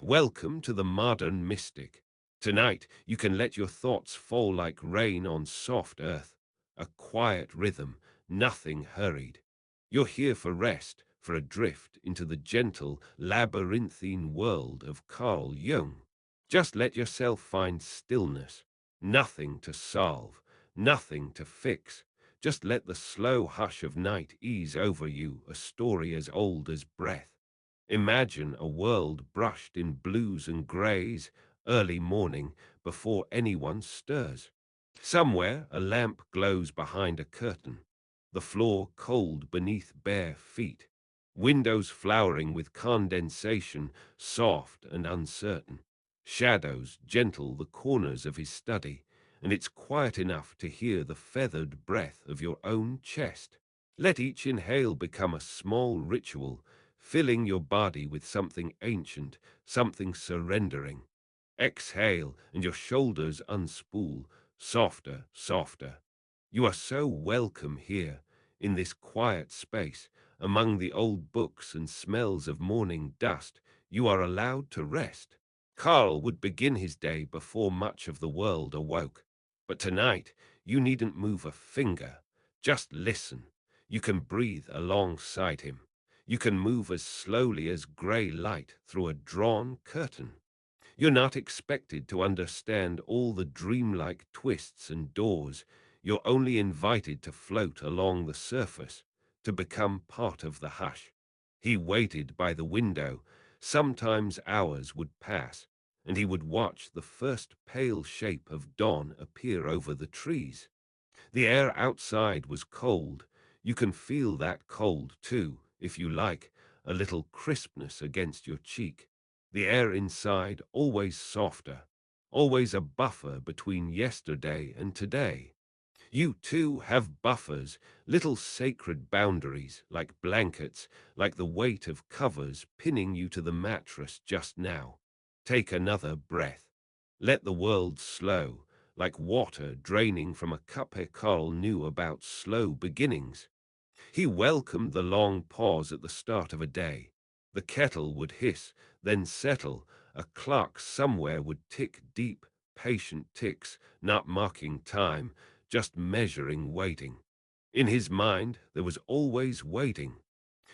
Welcome to the modern mystic. Tonight, you can let your thoughts fall like rain on soft earth, a quiet rhythm, nothing hurried. You're here for rest, for a drift into the gentle, labyrinthine world of Carl Jung. Just let yourself find stillness, nothing to solve, nothing to fix. Just let the slow hush of night ease over you, a story as old as breath. Imagine a world brushed in blues and grays, early morning, before anyone stirs. Somewhere a lamp glows behind a curtain, the floor cold beneath bare feet, windows flowering with condensation, soft and uncertain, shadows gentle the corners of his study, and it's quiet enough to hear the feathered breath of your own chest. Let each inhale become a small ritual, filling your body with something ancient, something surrendering. Exhale, and your shoulders unspool, softer, softer. You are so welcome here, in this quiet space, among the old books and smells of morning dust. You are allowed to rest. Carl would begin his day before much of the world awoke. But tonight, you needn't move a finger. Just listen. You can breathe alongside him. You can move as slowly as gray light through a drawn curtain. You're not expected to understand all the dreamlike twists and doors. You're only invited to float along the surface, to become part of the hush. He waited by the window. Sometimes hours would pass, and he would watch the first pale shape of dawn appear over the trees. The air outside was cold. You can feel that cold, too, if you like, a little crispness against your cheek. The air inside always softer, always a buffer between yesterday and today. You too have buffers, little sacred boundaries, like blankets, like the weight of covers pinning you to the mattress just now. Take another breath. Let the world slow, like water draining from a cup. Carl knew about slow beginnings. He welcomed the long pause at the start of a day. The kettle would hiss, then settle. A clock somewhere would tick deep, patient ticks, not marking time, just measuring waiting. In his mind, there was always waiting.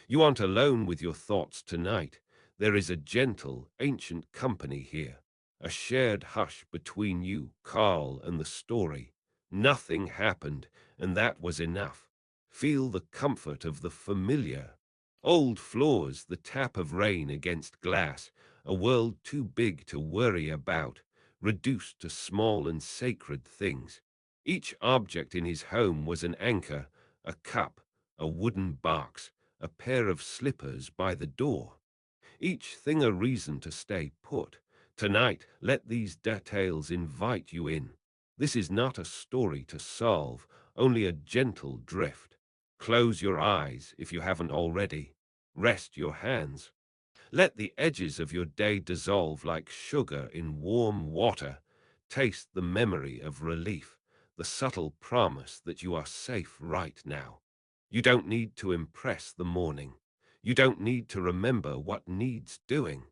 You aren't alone with your thoughts tonight. There is a gentle, ancient company here, a shared hush between you, Carl, and the story. Nothing happened, and that was enough. Feel the comfort of the familiar. Old floors, the tap of rain against glass, a world too big to worry about, reduced to small and sacred things. Each object in his home was an anchor, a cup, a wooden box, a pair of slippers by the door. Each thing a reason to stay put. Tonight, let these details invite you in. This is not a story to solve, only a gentle drift. Close your eyes if you haven't already. Rest your hands. Let the edges of your day dissolve like sugar in warm water. Taste the memory of relief, the subtle promise that you are safe right now. You don't need to impress the morning. You don't need to remember what needs doing.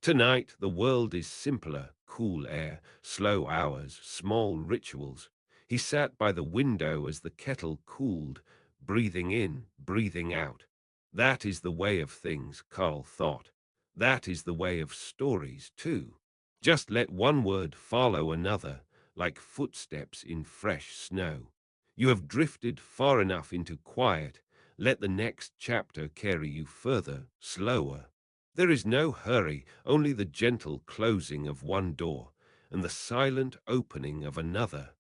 Tonight, the world is simpler, cool air, slow hours, small rituals. He sat by the window as the kettle cooled, breathing in, breathing out. That is the way of things, Carl thought. That is the way of stories, too. Just let one word follow another, like footsteps in fresh snow. You have drifted far enough into quiet. Let the next chapter carry you further, slower. There is no hurry, only the gentle closing of one door and the silent opening of another.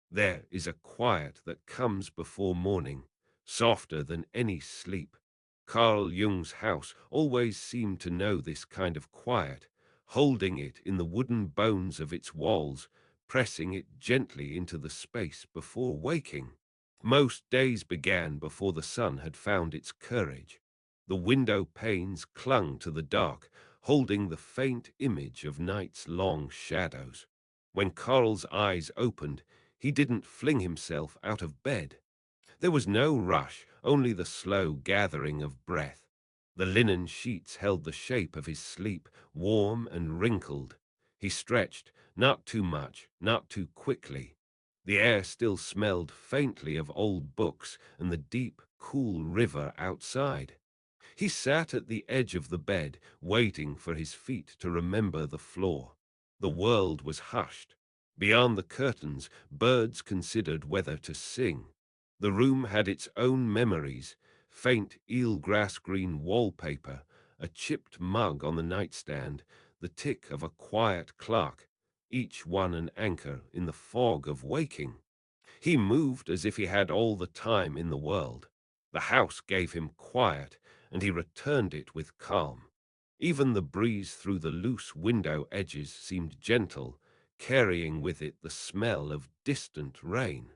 There is a quiet that comes before morning, softer than any sleep. Carl Jung's house always seemed to know this kind of quiet, holding it in the wooden bones of its walls, pressing it gently into the space before waking. Most days began before the sun had found its courage. The window panes clung to the dark, holding the faint image of night's long shadows. When Carl's eyes opened, he didn't fling himself out of bed. There was no rush, only the slow gathering of breath. The linen sheets held the shape of his sleep, warm and wrinkled. He stretched, not too much, not too quickly. The air still smelled faintly of old books and the deep, cool river outside. He sat at the edge of the bed, waiting for his feet to remember the floor. The world was hushed. Beyond the curtains, birds considered whether to sing. The room had its own memories, faint eelgrass green wallpaper, a chipped mug on the nightstand, the tick of a quiet clock, each one an anchor in the fog of waking. He moved as if he had all the time in the world. The house gave him quiet, and he returned it with calm. Even the breeze through the loose window edges seemed gentle, carrying with it the smell of distant rain.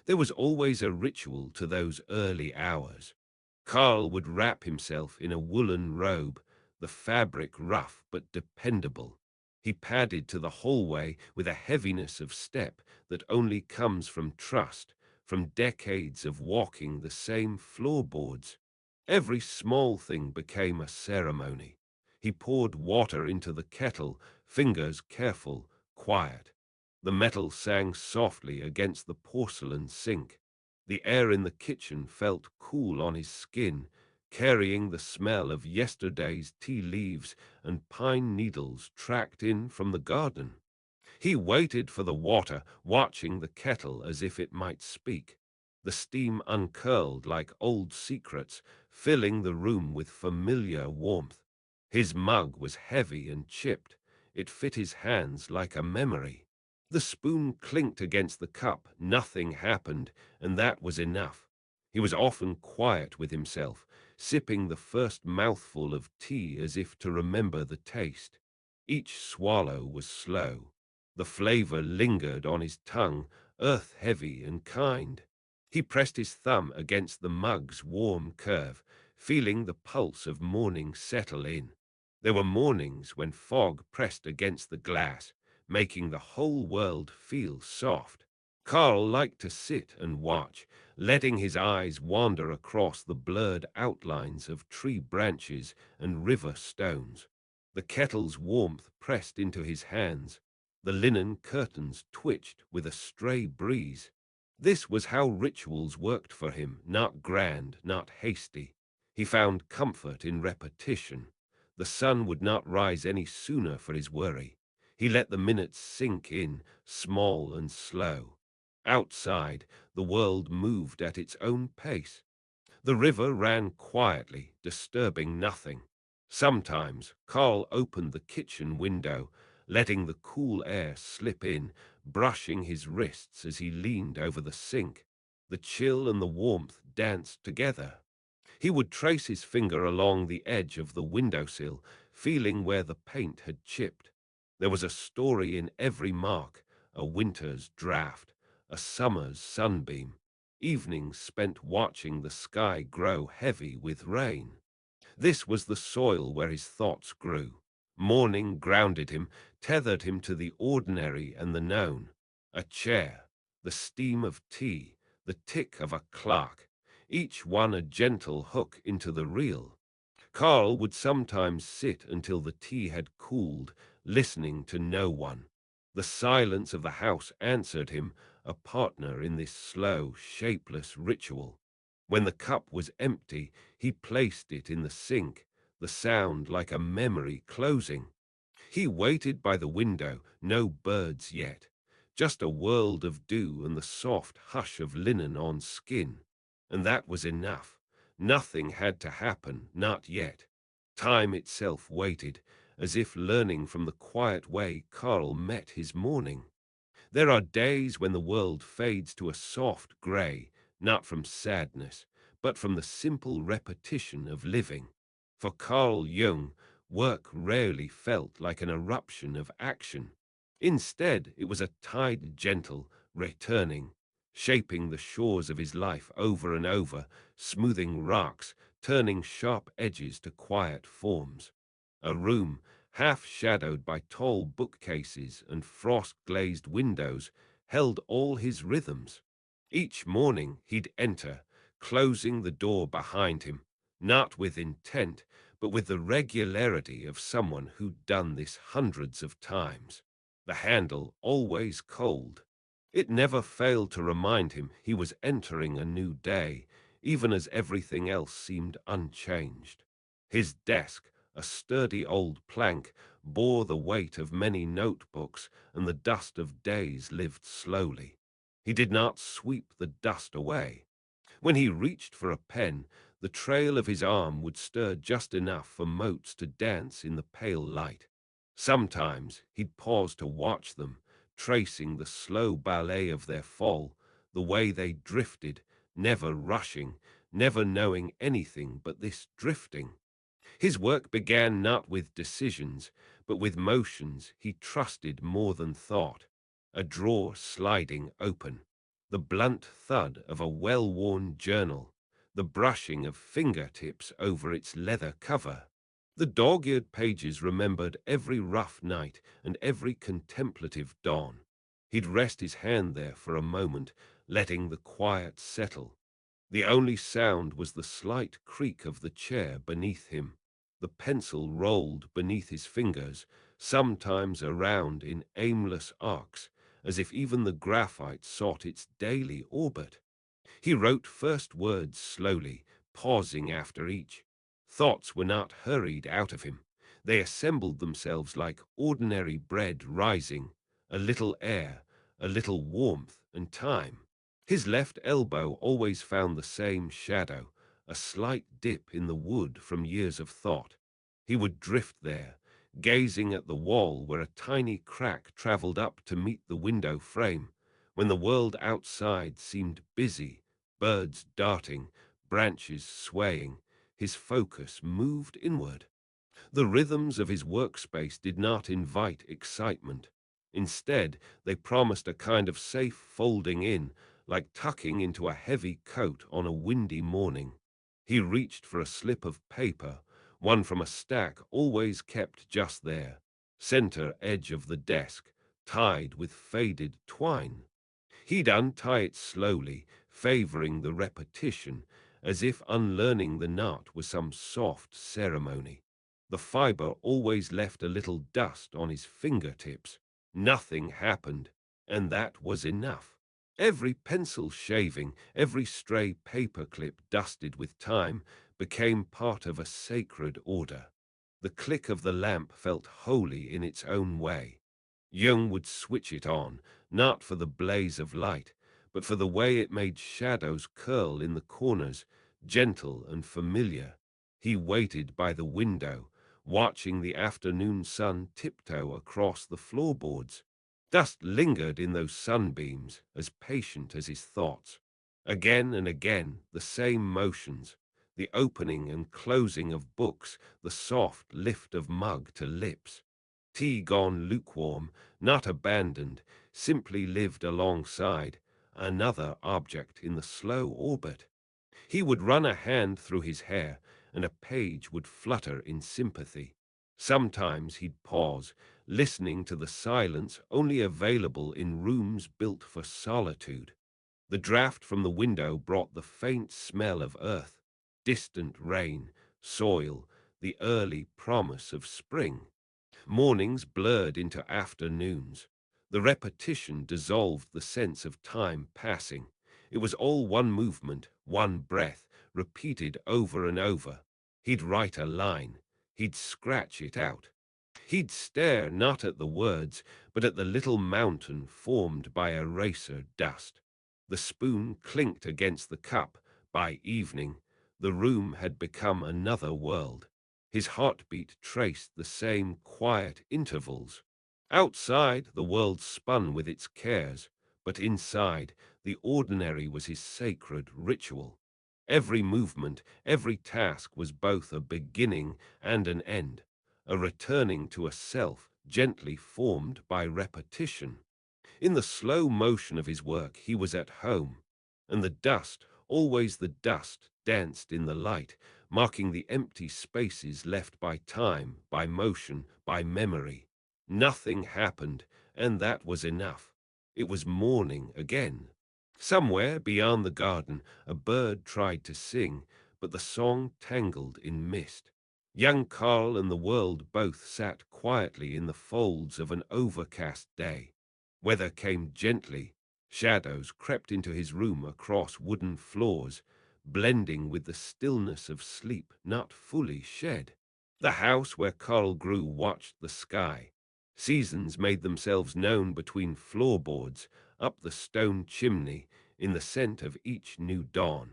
There was always a ritual to those early hours. Karl would wrap himself in a woolen robe, the fabric rough but dependable. He padded to the hallway with a heaviness of step that only comes from trust, from decades of walking the same floorboards. Every small thing became a ceremony. He poured water into the kettle, fingers careful, quiet. The metal sang softly against the porcelain sink. The air in the kitchen felt cool on his skin, carrying the smell of yesterday's tea leaves and pine needles tracked in from the garden. He waited for the water, watching the kettle as if it might speak. The steam uncurled like old secrets, filling the room with familiar warmth. His mug was heavy and chipped. It fit his hands like a memory. The spoon clinked against the cup, nothing happened, and that was enough. He was often quiet with himself, sipping the first mouthful of tea as if to remember the taste. Each swallow was slow. The flavor lingered on his tongue, earth-heavy and kind. He pressed his thumb against the mug's warm curve, feeling the pulse of morning settle in. There were mornings when fog pressed against the glass, making the whole world feel soft. Karl liked to sit and watch, letting his eyes wander across the blurred outlines of tree branches and river stones. The kettle's warmth pressed into his hands. The linen curtains twitched with a stray breeze. This was how rituals worked for him, not grand, not hasty. He found comfort in repetition. The sun would not rise any sooner for his worry. He let the minutes sink in, small and slow. Outside, the world moved at its own pace. The river ran quietly, disturbing nothing. Sometimes Karl opened the kitchen window, letting the cool air slip in, brushing his wrists as he leaned over the sink. The chill and the warmth danced together. He would trace his finger along the edge of the windowsill, feeling where the paint had chipped. There was a story in every mark, a winter's draught, a summer's sunbeam, evenings spent watching the sky grow heavy with rain. This was the soil where his thoughts grew. Morning grounded him, tethered him to the ordinary and the known. A chair, the steam of tea, the tick of a clock, each one a gentle hook into the real. Karl would sometimes sit until the tea had cooled, listening to no one. The silence of the house answered him, a partner in this slow, shapeless ritual. When the cup was empty, he placed it in the sink, the sound like a memory closing. He waited by the window, no birds yet, just a world of dew and the soft hush of linen on skin. And that was enough. Nothing had to happen, not yet. Time itself waited, as if learning from the quiet way Karl met his morning. There are days when the world fades to a soft gray, not from sadness, but from the simple repetition of living. For Carl Jung, work rarely felt like an eruption of action. Instead, it was a tide gentle, returning, shaping the shores of his life over and over, smoothing rocks, turning sharp edges to quiet forms. A room, half shadowed by tall bookcases and frost-glazed windows, held all his rhythms. Each morning he'd enter, closing the door behind him. not with intent, but with the regularity of someone who'd done this hundreds of times. The handle always cold. It never failed to remind him he was entering a new day, even as everything else seemed unchanged. His desk, a sturdy old plank, bore the weight of many notebooks and the dust of days lived slowly. He did not sweep the dust away. When he reached for a pen, the trail of his arm would stir just enough for motes to dance in the pale light. Sometimes he'd pause to watch them, tracing the slow ballet of their fall, the way they drifted, never rushing, never knowing anything but this drifting. His work began not with decisions, but with motions he trusted more than thought. A drawer sliding open, the blunt thud of a well-worn journal, the brushing of fingertips over its leather cover. The dog-eared pages remembered every rough night and every contemplative dawn. He'd rest his hand there for a moment, letting the quiet settle. The only sound was the slight creak of the chair beneath him. The pencil rolled beneath his fingers, sometimes around in aimless arcs, as if even the graphite sought its daily orbit. He wrote first words slowly, pausing after each. Thoughts were not hurried out of him. They assembled themselves like ordinary bread rising, a little air, a little warmth and time. His left elbow always found the same shadow, a slight dip in the wood from years of thought. He would drift there, gazing at the wall where a tiny crack traveled up to meet the window frame, when the world outside seemed busy, birds darting, branches swaying. His focus moved inward. The rhythms of his workspace did not invite excitement. Instead, they promised a kind of safe folding in, like tucking into a heavy coat on a windy morning. He reached for a slip of paper, one from a stack always kept just there, center edge of the desk, tied with faded twine. He'd untie it slowly, favoring the repetition, as if unlearning the knot was some soft ceremony. The fiber always left a little dust on his fingertips. Nothing happened, and that was enough. Every pencil shaving, every stray paperclip dusted with time, became part of a sacred order. The click of the lamp felt holy in its own way. Jung would switch it on, not for the blaze of light, but for the way it made shadows curl in the corners, gentle and familiar. He waited by the window, watching the afternoon sun tiptoe across the floorboards. Dust lingered in those sunbeams, as patient as his thoughts. Again and again, the same motions, the opening and closing of books, the soft lift of mug to lips. Tea gone lukewarm, not abandoned, simply lived alongside another object in the slow orbit. He would run a hand through his hair, and a page would flutter in sympathy. Sometimes he'd pause, listening to the silence only available in rooms built for solitude. The draught from the window brought the faint smell of earth, distant rain, soil, the early promise of spring. Mornings blurred into afternoons. The repetition dissolved the sense of time passing. It was all one movement, one breath, repeated over and over. He'd write a line. He'd scratch it out. He'd stare not at the words, but at the little mountain formed by eraser dust. The spoon clinked against the cup. By evening, the room had become another world. His heartbeat traced the same quiet intervals. Outside, the world spun with its cares, but inside, the ordinary was his sacred ritual. Every movement, every task was both a beginning and an end, a returning to a self gently formed by repetition. In the slow motion of his work he was at home, and the dust, always the dust, danced in the light, marking the empty spaces left by time, by motion, by memory. Nothing happened, and that was enough. It was morning again. Somewhere beyond the garden, a bird tried to sing, but the song tangled in mist. Young Karl and the world both sat quietly in the folds of an overcast day. Weather came gently. Shadows crept into his room across wooden floors, blending with the stillness of sleep not fully shed. The house where Karl grew watched the sky. Seasons made themselves known between floorboards, up the stone chimney, in the scent of each new dawn.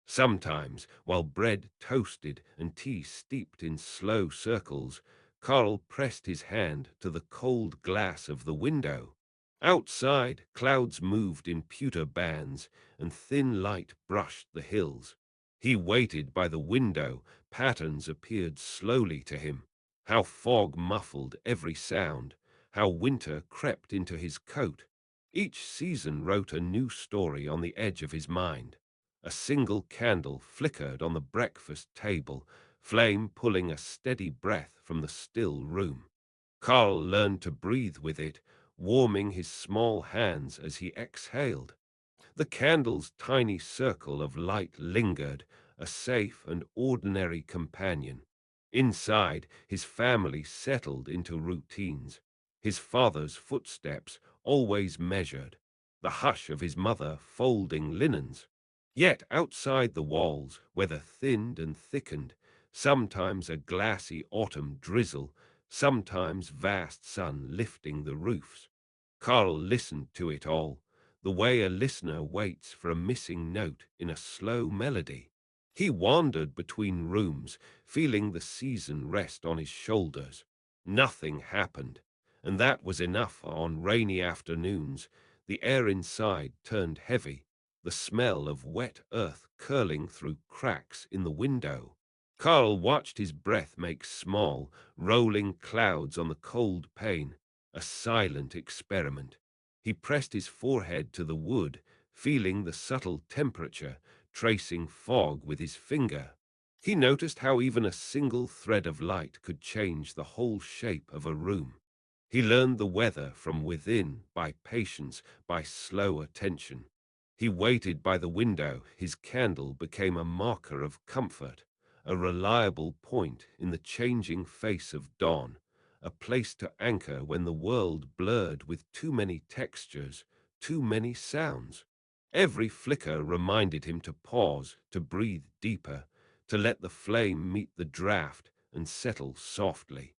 Sometimes, while bread toasted and tea steeped in slow circles, Karl pressed his hand to the cold glass of the window. Outside, clouds moved in pewter bands, and thin light brushed the hills. He waited by the window. Patterns appeared slowly to him. How fog muffled every sound, how winter crept into his coat. Each season wrote a new story on the edge of his mind. A single candle flickered on the breakfast table, flame pulling a steady breath from the still room. Karl learned to breathe with it, warming his small hands as he exhaled. The candle's tiny circle of light lingered, a safe and ordinary companion. Inside, his family settled into routines. His father's footsteps always measured, the hush of his mother folding linens. Yet outside the walls, weather thinned and thickened, sometimes a glassy autumn drizzle, sometimes vast sun lifting the roofs. Karl listened to it all, the way a listener waits for a missing note in a slow melody. He wandered between rooms, feeling the season rest on his shoulders. Nothing happened, and that was enough on rainy afternoons. The air inside turned heavy, the smell of wet earth curling through cracks in the window. Karl watched his breath make small, rolling clouds on the cold pane, a silent experiment. He pressed his forehead to the wood, feeling the subtle temperature, tracing fog with his finger. He noticed how even a single thread of light could change the whole shape of a room. He learned the weather from within by patience, by slow attention. He waited by the window. His candle became a marker of comfort, a reliable point in the changing face of dawn, a place to anchor when the world blurred with too many textures, too many sounds. Every flicker reminded him to pause, to breathe deeper, to let the flame meet the draught and settle softly.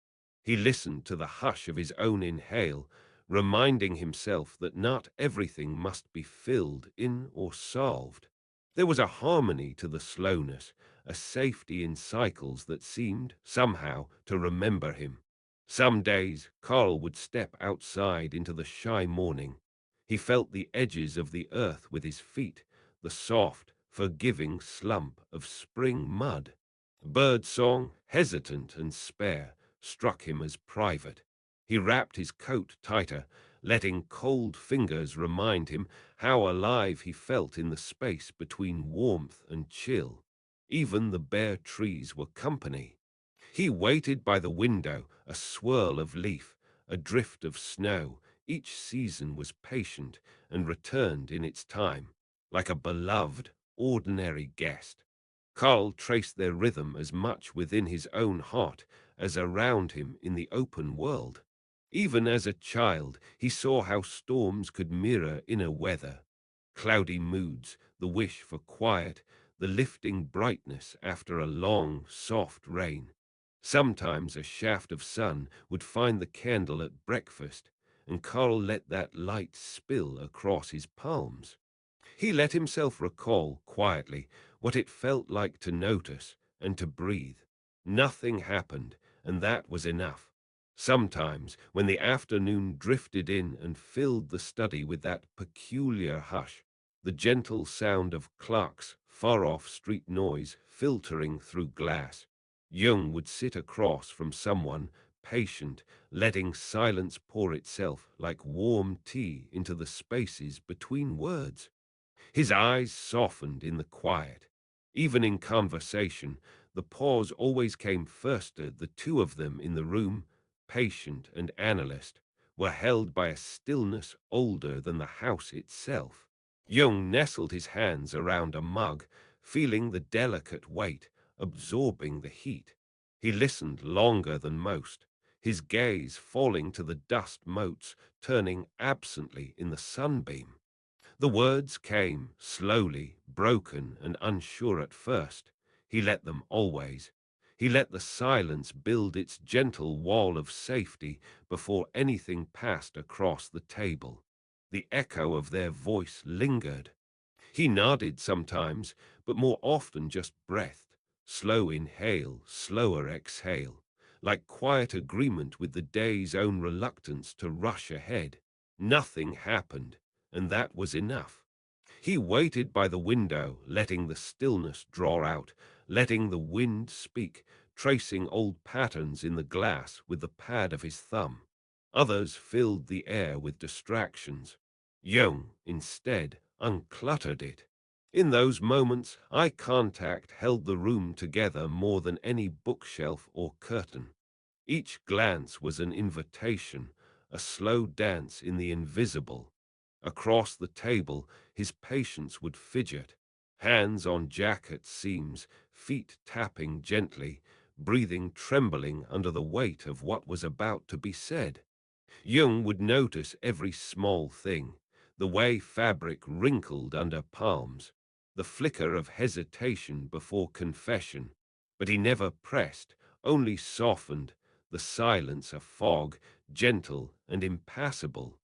He listened to the hush of his own inhale, reminding himself that not everything must be filled in or solved. There was a harmony to the slowness, a safety in cycles that seemed, somehow, to remember him. Some days, Karl would step outside into the shy morning. He felt the edges of the earth with his feet, the soft, forgiving slump of spring mud. Bird song, hesitant and spare, struck him as private. He wrapped his coat tighter, letting cold fingers remind him how alive he felt in the space between warmth and chill. Even the bare trees were company. He waited by the window, a swirl of leaf, a drift of snow. Each season was patient and returned in its time, like a beloved, ordinary guest. Karl traced their rhythm as much within his own heart as around him in the open world. Even as a child, he saw how storms could mirror inner weather. Cloudy moods, the wish for quiet, the lifting brightness after a long, soft rain. Sometimes a shaft of sun would find the candle at breakfast, and Karl let that light spill across his palms. He let himself recall quietly what it felt like to notice and to breathe. Nothing happened, and that was enough. Sometimes, when the afternoon drifted in and filled the study with that peculiar hush, the gentle sound of clocks, far-off street noise filtering through glass, Jung would sit across from someone, patient, letting silence pour itself like warm tea into the spaces between words. His eyes softened in the quiet. Even in conversation, the pause always came first. The two of them in the room, patient and analyst, were held by a stillness older than the house itself. Jung nestled his hands around a mug, feeling the delicate weight, absorbing the heat. He listened longer than most, his gaze falling to the dust motes turning absently in the sunbeam. The words came, slowly, broken and unsure at first. He let them always. He let the silence build its gentle wall of safety before anything passed across the table. The echo of their voice lingered. He nodded sometimes, but more often just breathed. Slow inhale, slower exhale, like quiet agreement with the day's own reluctance to rush ahead. Nothing happened, and that was enough. He waited by the window, letting the stillness draw out, letting the wind speak, tracing old patterns in the glass with the pad of his thumb. Others filled the air with distractions. Young, instead, uncluttered it. In those moments, eye contact held the room together more than any bookshelf or curtain. Each glance was an invitation, a slow dance in the invisible. Across the table, his patience would fidget, hands on jacket seams, feet tapping gently, breathing trembling under the weight of what was about to be said. Jung would notice every small thing, the way fabric wrinkled under palms, the flicker of hesitation before confession, but he never pressed, only softened, the silence a fog, gentle and impassable.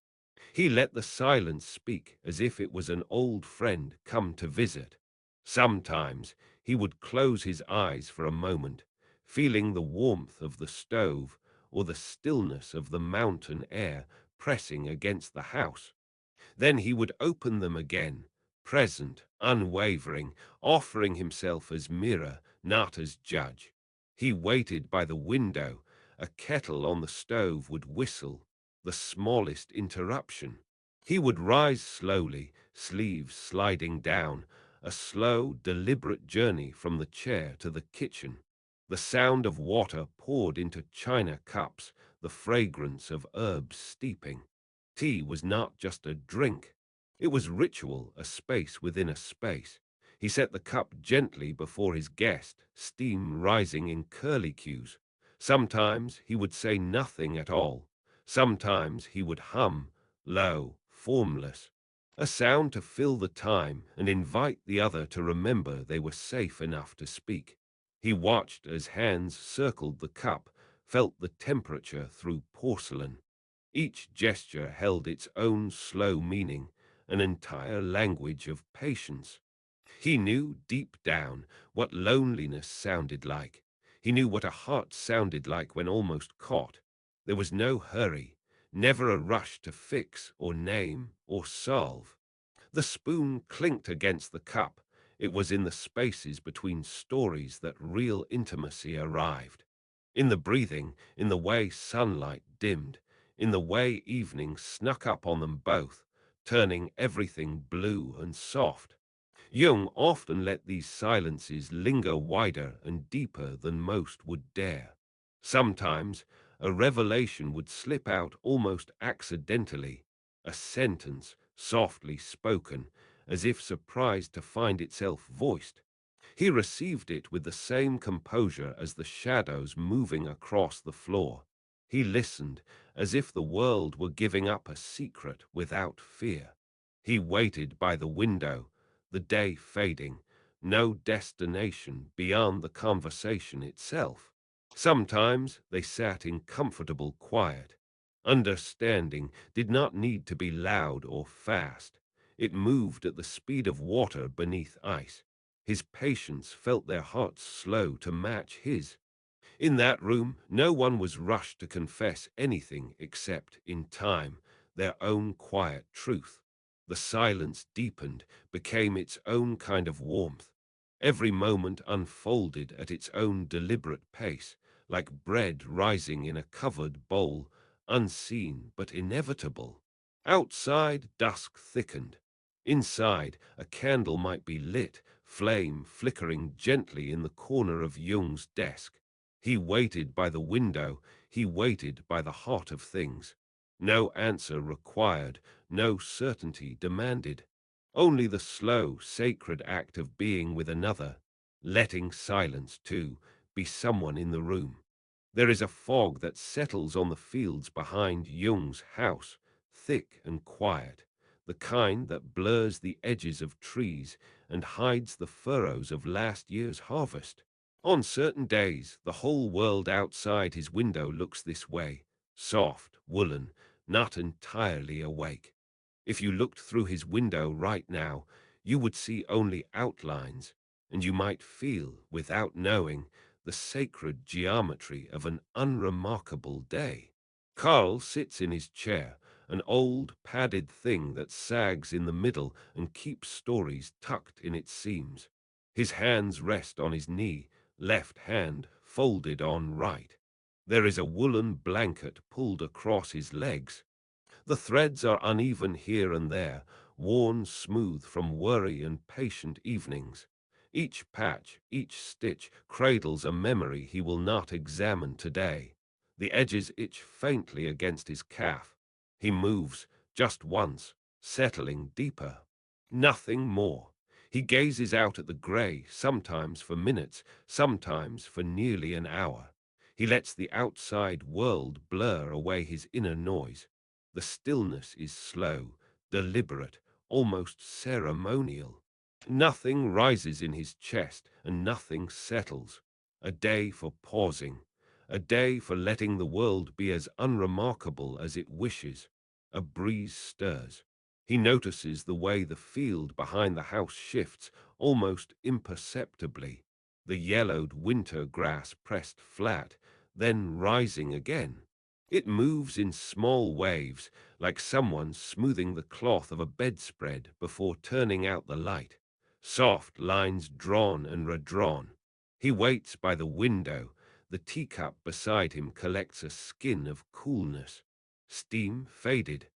He let the silence speak as if it was an old friend come to visit. Sometimes he would close his eyes for a moment, feeling the warmth of the stove or the stillness of the mountain air pressing against the house. Then he would open them again, present, unwavering, offering himself as mirror, not as judge. He waited by the window. A kettle on the stove would whistle, the smallest interruption. He would rise slowly, sleeves sliding down, a slow, deliberate journey from the chair to the kitchen. The sound of water poured into china cups, the fragrance of herbs steeping. Tea was not just a drink. It was ritual, a space within a space. He set the cup gently before his guest, steam rising in curlicues. Sometimes he would say nothing at all. Sometimes he would hum, low, formless, a sound to fill the time and invite the other to remember they were safe enough to speak. He watched as hands circled the cup, felt the temperature through porcelain. Each gesture held its own slow meaning, an entire language of patience. He knew deep down what loneliness sounded like. He knew what a heart sounded like when almost caught. There was no hurry, never a rush to fix or name or solve. The spoon clinked against the cup. It was in the spaces between stories that real intimacy arrived. In the breathing, in the way sunlight dimmed, in the way evening snuck up on them both, turning everything blue and soft. Jung often let these silences linger wider and deeper than most would dare. Sometimes a revelation would slip out almost accidentally, a sentence softly spoken, as if surprised to find itself voiced. He received it with the same composure as the shadows moving across the floor. He listened as if the world were giving up a secret without fear. He waited by the window, the day fading, no destination beyond the conversation itself. Sometimes they sat in comfortable quiet. Understanding did not need to be loud or fast. It moved at the speed of water beneath ice. His patients felt their hearts slow to match his. In that room, no one was rushed to confess anything except, in time, their own quiet truth. The silence deepened, became its own kind of warmth. Every moment unfolded at its own deliberate pace, like bread rising in a covered bowl, unseen but inevitable. Outside, dusk thickened. Inside, a candle might be lit, flame flickering gently in the corner of Jung's desk. He waited by the window, he waited by the heart of things. No answer required, no certainty demanded. Only the slow, sacred act of being with another, letting silence, too, be someone in the room. There is a fog that settles on the fields behind Jung's house, thick and quiet, the kind that blurs the edges of trees and hides the furrows of last year's harvest. On certain days, the whole world outside his window looks this way, soft, woolen, not entirely awake. If you looked through his window right now, you would see only outlines, and you might feel, without knowing, the sacred geometry of an unremarkable day. Carl sits in his chair, an old padded thing that sags in the middle and keeps stories tucked in its seams. His hands rest on his knee, left hand folded on right. There is a woolen blanket pulled across his legs. The threads are uneven here and there, worn smooth from worry and patient evenings. Each patch, each stitch, cradles a memory he will not examine today. The edges itch faintly against his calf. He moves, just once, settling deeper. Nothing more. He gazes out at the grey, sometimes for minutes, sometimes for nearly an hour. He lets the outside world blur away his inner noise. The stillness is slow, deliberate, almost ceremonial. Nothing rises in his chest and nothing settles. A day for pausing, a day for letting the world be as unremarkable as it wishes. A breeze stirs. He notices the way the field behind the house shifts almost imperceptibly, the yellowed winter grass pressed flat, then rising again. It moves in small waves, like someone smoothing the cloth of a bedspread before turning out the light. Soft lines drawn and redrawn. He waits by the window. The teacup beside him collects a skin of coolness. Steam faded.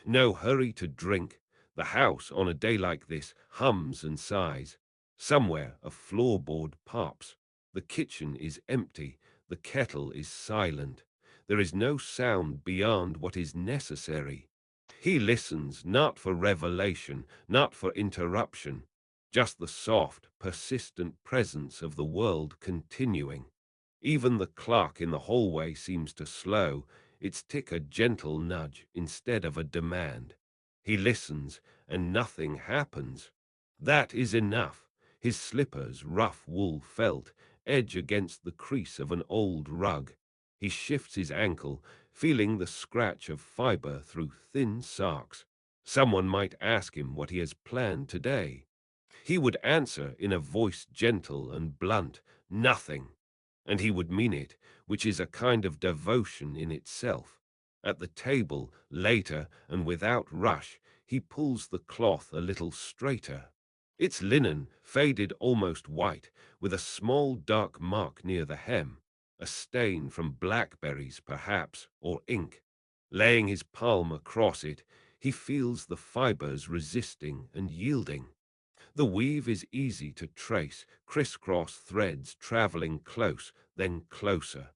No hurry to drink. The house, on a day like this, hums and sighs. Somewhere a floorboard pops. The kitchen is empty. The kettle is silent. There is no sound beyond what is necessary. He listens, not for revelation, not for interruption, just the soft, persistent presence of the world continuing. Even the clock in the hallway seems to slow, its tick a gentle nudge instead of a demand. He listens, and nothing happens. That is enough. His slippers, rough wool felt, edge against the crease of an old rug. He shifts his ankle, feeling the scratch of fiber through thin socks. Someone might ask him what he has planned today. He would answer in a voice gentle and blunt, nothing. And he would mean it, which is a kind of devotion in itself. At the table, later, and without rush, he pulls the cloth a little straighter. It's linen, faded almost white, with a small dark mark near the hem, a stain from blackberries, perhaps, or ink. Laying his palm across it, he feels the fibers resisting and yielding. The weave is easy to trace, crisscross threads traveling close, then closer.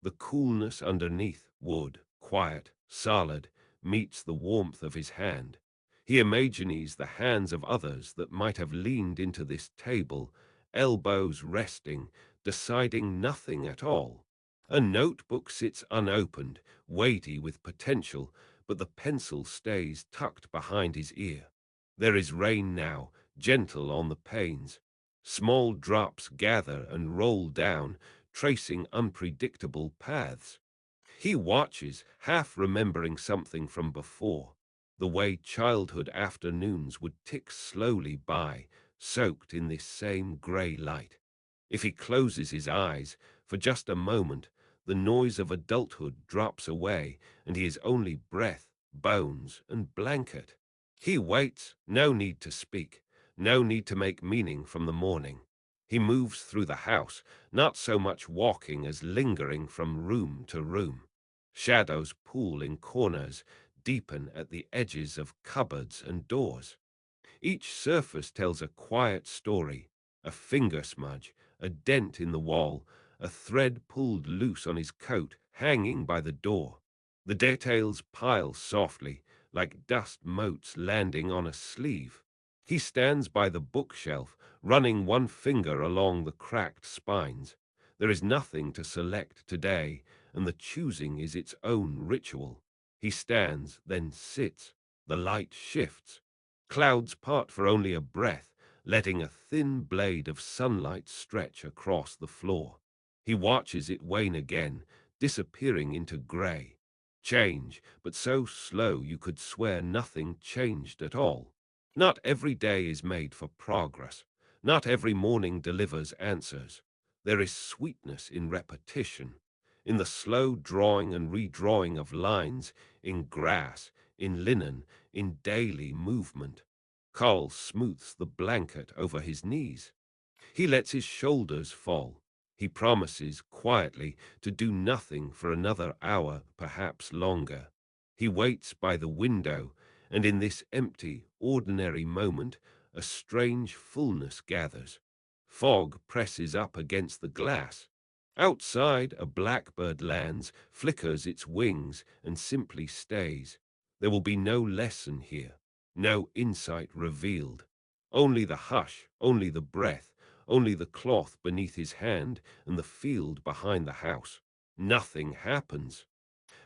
The coolness underneath, wood, quiet, solid, meets the warmth of his hand. He imagines the hands of others that might have leaned into this table, elbows resting, deciding nothing at all. A notebook sits unopened, weighty with potential, but the pencil stays tucked behind his ear. There is rain now, gentle on the panes. Small drops gather and roll down, tracing unpredictable paths. He watches, half remembering something from before, the way childhood afternoons would tick slowly by, soaked in this same grey light. If he closes his eyes, for just a moment, the noise of adulthood drops away, and he is only breath, bones, and blanket. He waits, no need to speak, no need to make meaning from the morning. He moves through the house, not so much walking as lingering from room to room. Shadows pool in corners, deepen at the edges of cupboards and doors. Each surface tells a quiet story, a finger smudge, a dent in the wall, a thread pulled loose on his coat hanging by the door. The details pile softly, like dust motes landing on a sleeve. He stands by the bookshelf, running one finger along the cracked spines. There is nothing to select today, and the choosing is its own ritual. He stands, then sits. The light shifts. Clouds part for only a breath, letting a thin blade of sunlight stretch across the floor. He watches it wane again, disappearing into grey. Change, but so slow you could swear nothing changed at all. Not every day is made for progress. Not every morning delivers answers. There is sweetness in repetition, in the slow drawing and redrawing of lines, in grass, in linen, in daily movement. Carl smooths the blanket over his knees. He lets his shoulders fall. He promises quietly to do nothing for another hour, perhaps longer. He waits by the window, and in this empty, ordinary moment, a strange fullness gathers. Fog presses up against the glass. Outside, a blackbird lands, flickers its wings, and simply stays. There will be no lesson here, no insight revealed. Only the hush, only the breath, only the cloth beneath his hand and the field behind the house. Nothing happens.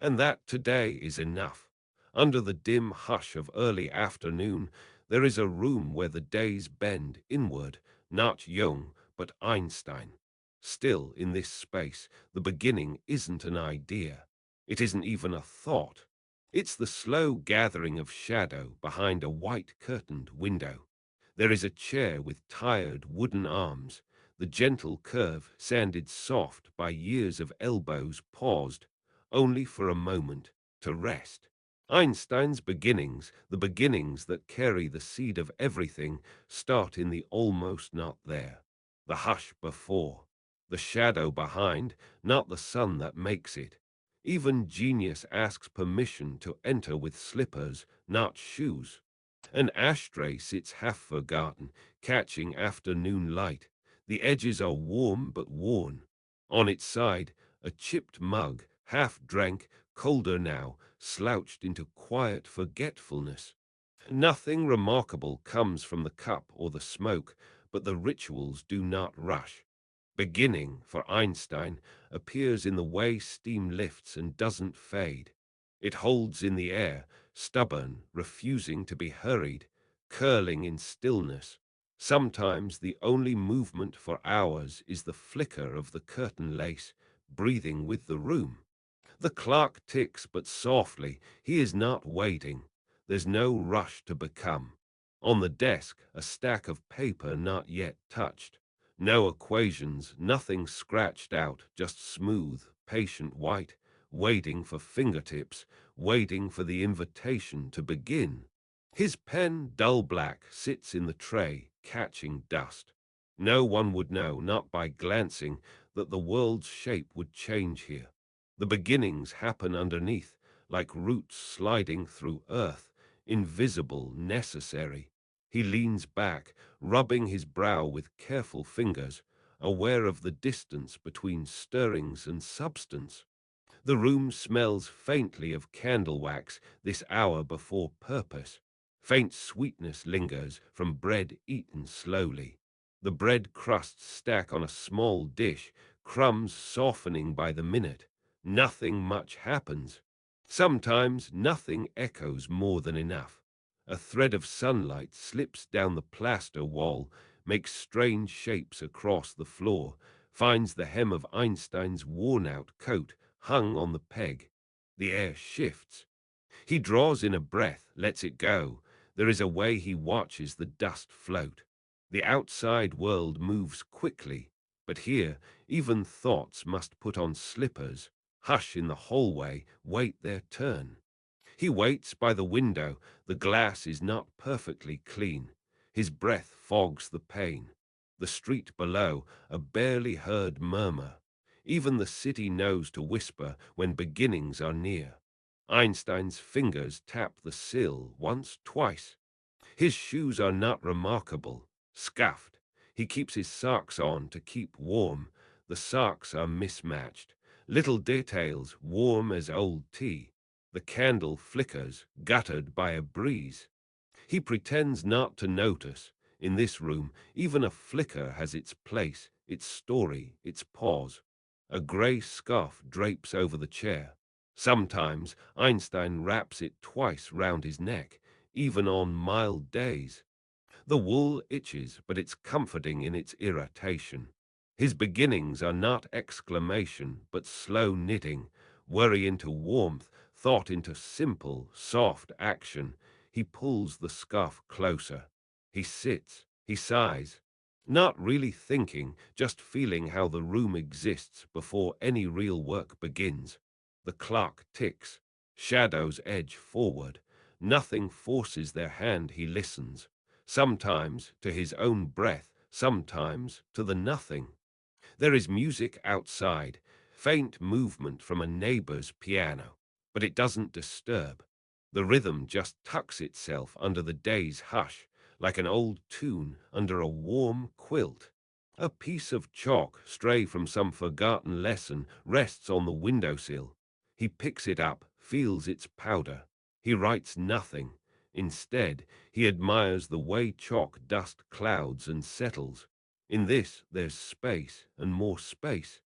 And that today is enough. Under the dim hush of early afternoon, there is a room where the days bend inward, not Jung, but Einstein. Still, in this space, the beginning isn't an idea. It isn't even a thought. It's the slow gathering of shadow behind a white curtained window. There is a chair with tired wooden arms, the gentle curve sanded soft by years of elbows paused, only for a moment, to rest. Einstein's beginnings, the beginnings that carry the seed of everything, start in the almost not there, the hush before, the shadow behind, not the sun that makes it. Even genius asks permission to enter with slippers, not shoes. An ashtray sits half forgotten, catching afternoon light. The edges are warm but worn. On its side, a chipped mug, half drank, colder now, slouched into quiet forgetfulness. Nothing remarkable comes from the cup or the smoke, but the rituals do not rush. Beginning, for Einstein, appears in the way steam lifts and doesn't fade. It holds in the air, stubborn, refusing to be hurried, curling in stillness. Sometimes the only movement for hours is the flicker of the curtain lace, breathing with the room. The clock ticks, but softly. He is not waiting. There's no rush to become. On the desk, a stack of paper not yet touched. No equations, nothing scratched out, just smooth, patient white, waiting for fingertips, waiting for the invitation to begin. His pen, dull black, sits in the tray, catching dust. No one would know, not by glancing, that the world's shape would change here. The beginnings happen underneath, like roots sliding through earth, invisible, necessary. He leans back, rubbing his brow with careful fingers, aware of the distance between stirrings and substance. The room smells faintly of candle wax this hour before purpose. Faint sweetness lingers from bread eaten slowly. The bread crusts stack on a small dish, crumbs softening by the minute. Nothing much happens. Sometimes nothing echoes more than enough. A thread of sunlight slips down the plaster wall, makes strange shapes across the floor, finds the hem of Einstein's worn-out coat hung on the peg. The air shifts. He draws in a breath, lets it go. There is a way he watches the dust float. The outside world moves quickly, but here even thoughts must put on slippers, hush in the hallway, wait their turn. He waits by the window. The glass is not perfectly clean. His breath fogs the pane. The street below, a barely heard murmur. Even the city knows to whisper when beginnings are near. Einstein's fingers tap the sill once, twice. His shoes are not remarkable, scuffed. He keeps his socks on to keep warm. The socks are mismatched. Little details, warm as old tea. The candle flickers, guttered by a breeze. He pretends not to notice. In this room, even a flicker has its place, its story, its pause. A grey scarf drapes over the chair. Sometimes Einstein wraps it twice round his neck, even on mild days. The wool itches, but it's comforting in its irritation. His beginnings are not exclamation, but slow knitting, worry into warmth, thought into simple, soft action. He pulls the scarf closer. He sits, he sighs, not really thinking, just feeling how the room exists before any real work begins. The clock ticks, shadows edge forward. Nothing forces their hand, he listens. Sometimes to his own breath, sometimes to the nothing. There is music outside, faint movement from a neighbor's piano, but it doesn't disturb. The rhythm just tucks itself under the day's hush, like an old tune under a warm quilt. A piece of chalk, stray from some forgotten lesson, rests on the windowsill. He picks it up, feels its powder. He writes nothing. Instead, he admires the way chalk dust clouds and settles. In this, there's space and more space.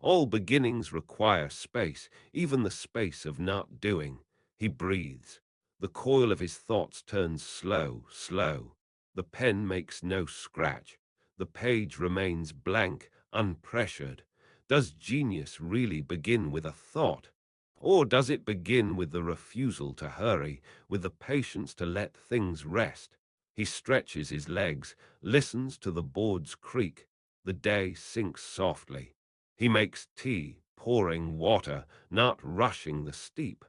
All beginnings require space, even the space of not doing. He breathes. The coil of his thoughts turns slow, slow. The pen makes no scratch. The page remains blank, unpressured. Does genius really begin with a thought? Or does it begin with the refusal to hurry, with the patience to let things rest? He stretches his legs, listens to the boards creak. The day sinks softly. He makes tea, pouring water, not rushing the steep.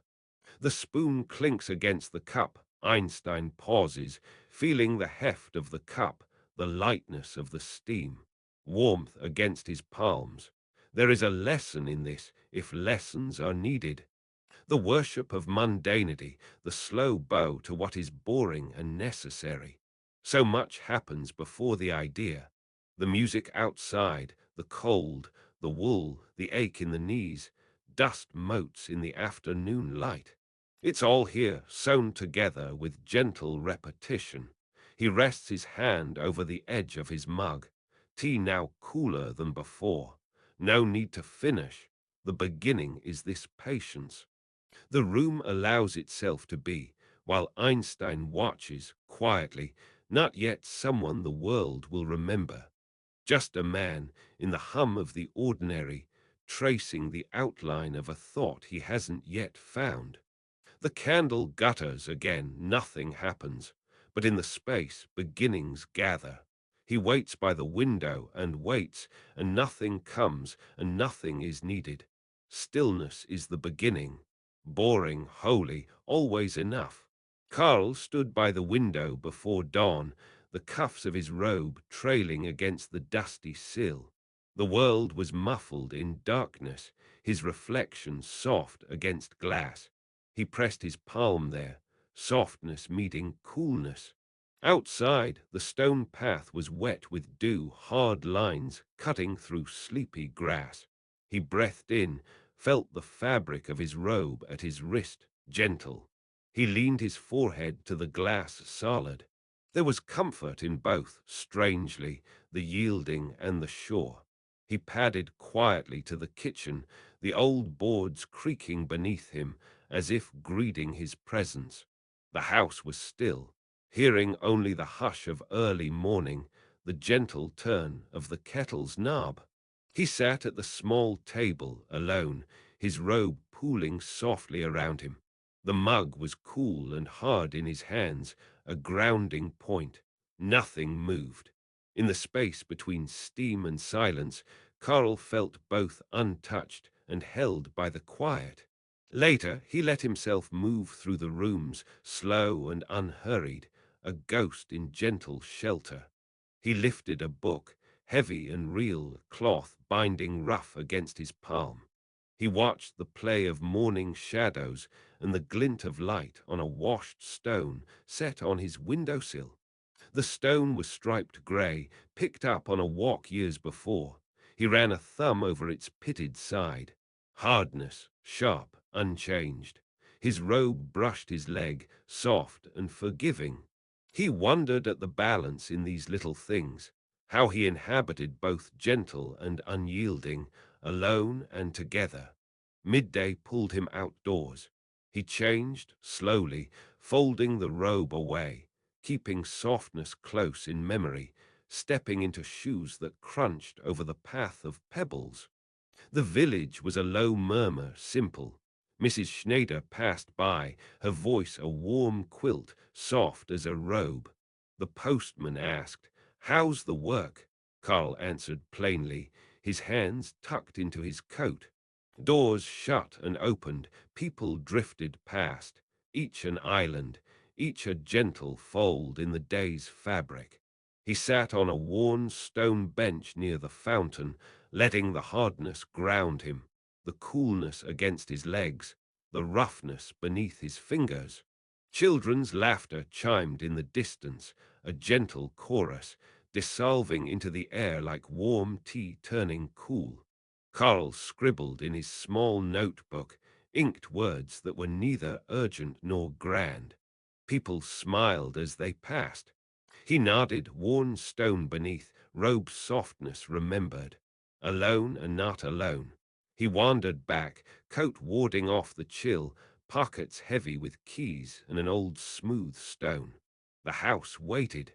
The spoon clinks against the cup. Einstein pauses, feeling the heft of the cup, the lightness of the steam, warmth against his palms. There is a lesson in this, if lessons are needed. The worship of mundanity, the slow bow to what is boring and necessary. So much happens before the idea. The music outside, the cold, the wool, the ache in the knees, dust motes in the afternoon light. It's all here, sewn together with gentle repetition. He rests his hand over the edge of his mug, tea now cooler than before. No need to finish. The beginning is this patience. The room allows itself to be, while Einstein watches quietly, not yet someone the world will remember, just a man in the hum of the ordinary, tracing the outline of a thought he hasn't yet found. The candle gutters again, nothing happens, but in the space beginnings gather. He waits by the window and waits, and nothing comes, and nothing is needed. Stillness is the beginning, boring, holy, always enough. Karl stood by the window before dawn, the cuffs of his robe trailing against the dusty sill. The world was muffled in darkness, his reflection soft against glass. He pressed his palm there, softness meeting coolness. Outside, the stone path was wet with dew, hard lines cutting through sleepy grass. He breathed in, felt the fabric of his robe at his wrist, gentle. He leaned his forehead to the glass solid. There was comfort in both, strangely, the yielding and the sure. He padded quietly to the kitchen, the old boards creaking beneath him, as if greeting his presence. The house was still, hearing only the hush of early morning, the gentle turn of the kettle's knob. He sat at the small table, alone, his robe pooling softly around him. The mug was cool and hard in his hands, a grounding point. Nothing moved. In the space between steam and silence, Karl felt both untouched and held by the quiet. Later, he let himself move through the rooms, slow and unhurried, a ghost in gentle shelter. He lifted a book, heavy and real, cloth binding rough against his palm. He watched the play of morning shadows and the glint of light on a washed stone set on his windowsill. The stone was striped grey, picked up on a walk years before. He ran a thumb over its pitted side. Hardness, sharp, unchanged. His robe brushed his leg, soft and forgiving. He wondered at the balance in these little things, how he inhabited both gentle and unyielding, alone and together. Midday pulled him outdoors. He changed slowly, folding the robe away, keeping softness close in memory, stepping into shoes that crunched over the path of pebbles. The village was a low murmur, simple. Mrs. Schneider passed by, her voice a warm quilt, soft as a robe. The postman asked, "How's the work?" Karl answered plainly, his hands tucked into his coat. Doors shut and opened, people drifted past, each an island, each a gentle fold in the day's fabric. He sat on a worn stone bench near the fountain, letting the hardness ground him, the coolness against his legs, the roughness beneath his fingers. Children's laughter chimed in the distance, a gentle chorus, dissolving into the air like warm tea turning cool. Karl scribbled in his small notebook, inked words that were neither urgent nor grand. People smiled as they passed. He nodded, worn stone beneath, robe softness remembered. Alone and not alone. He wandered back, coat warding off the chill, pockets heavy with keys and an old smooth stone. The house waited.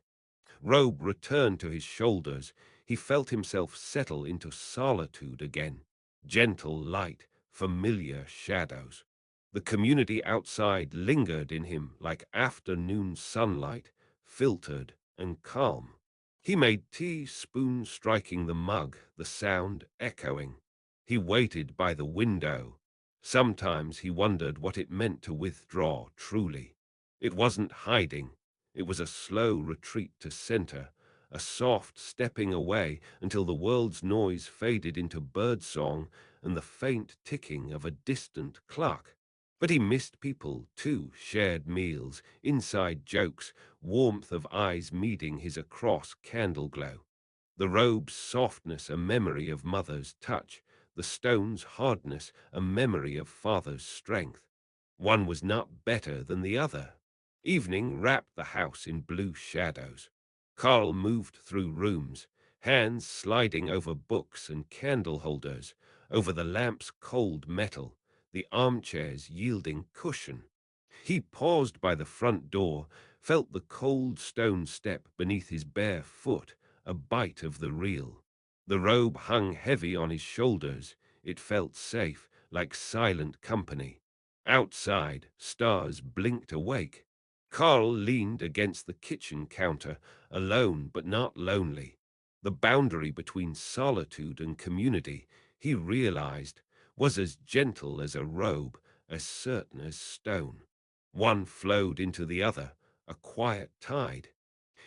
Robe returned to his shoulders. He felt himself settle into solitude again. Gentle light, familiar shadows. The community outside lingered in him like afternoon sunlight, filtered and calm. He made tea, spoon striking the mug, the sound echoing. He waited by the window. Sometimes he wondered what it meant to withdraw truly. It wasn't hiding. It was a slow retreat to center, a soft stepping away until the world's noise faded into birdsong and the faint ticking of a distant clock. But he missed people, too, shared meals, inside jokes, warmth of eyes meeting his across candle glow. The robe's softness a memory of mother's touch, the stone's hardness a memory of father's strength. One was not better than the other. Evening wrapped the house in blue shadows. Karl moved through rooms, hands sliding over books and candle holders, over the lamp's cold metal, the armchairs yielding cushion. He paused by the front door, felt the cold stone step beneath his bare foot, a bite of the real. The robe hung heavy on his shoulders. It felt safe, like silent company. Outside, stars blinked awake. Karl leaned against the kitchen counter, alone but not lonely. The boundary between solitude and community, he realized, was as gentle as a robe, as certain as stone. One flowed into the other, a quiet tide.